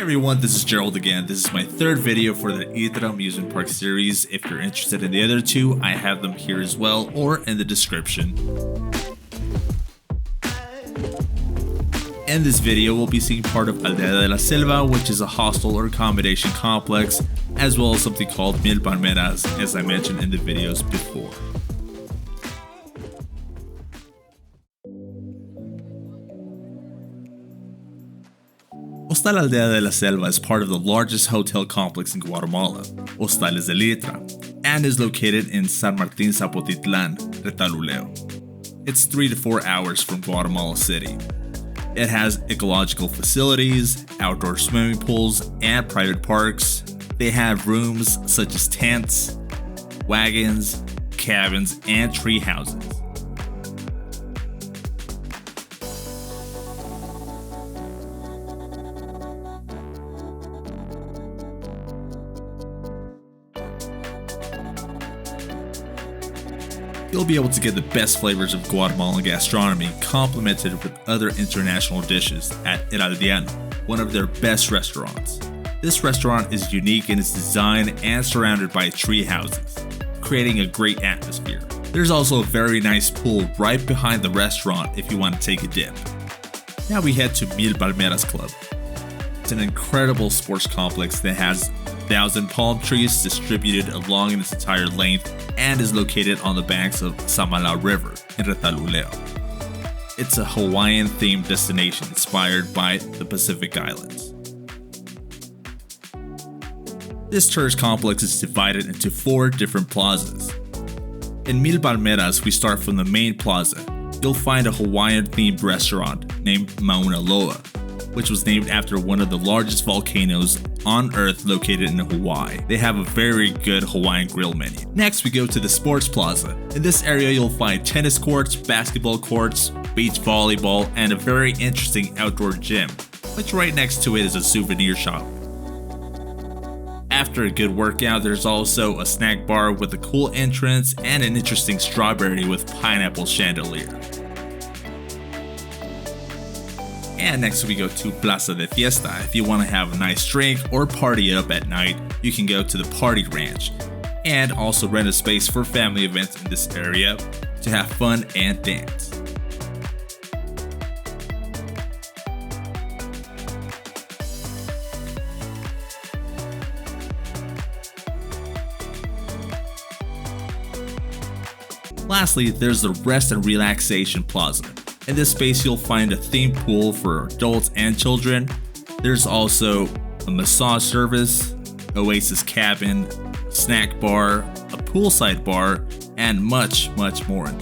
everyone, this is Gerald again. This is my third video for the Irtra amusement park series. If you're interested in the other two, I have them here as well or in the description. In this video, we'll be seeing part of Aldea de la Selva, which is a hostel or accommodation complex, as well as something called Palmeras, as I mentioned in the videos before. Hostal Aldea de la Selva is part of the largest hotel complex in Guatemala, Hostals del Irtra, and is located in San Martin Zapotitlan, Retalhuleu. It's 3 to 4 hours from Guatemala City. It has ecological facilities, outdoor swimming pools, and private parks. They have rooms such as tents, wagons, cabins, and tree houses. You'll be able to get the best flavors of Guatemalan gastronomy complemented with other international dishes at Aldea, one of their best restaurants. This restaurant is unique in its design and surrounded by tree houses, creating a great atmosphere. There's also a very nice pool right behind the restaurant if you want to take a dip. Now we head to Palmeras Club. It's an incredible sports complex that has 1,000 palm trees distributed along its entire length and is located on the banks of Samala River in Retalhuleu. It's a Hawaiian-themed destination inspired by the Pacific Islands. This tourist complex is divided into 4 different plazas. In Palmeras, we start from the main plaza. You'll find a Hawaiian-themed restaurant named Mauna Loa, which was named after one of the largest volcanoes on Earth located in Hawaii. They have a very good Hawaiian grill menu. Next, we go to the Sports Plaza. In this area, you'll find tennis courts, basketball courts, beach volleyball, and a very interesting outdoor gym, which right next to it is a souvenir shop. After a good workout, there's also a snack bar with a cool entrance and an interesting strawberry with pineapple chandelier. And next we go to Plaza de Fiesta. If you want to have a nice drink or party up at night, you can go to the Party Ranch and also rent a space for family events in this area to have fun and dance. Lastly, there's the Rest and Relaxation Plaza. In this space, you'll find a themed pool for adults and children. There's also a massage service, oasis cabin, snack bar, a poolside bar, and much more.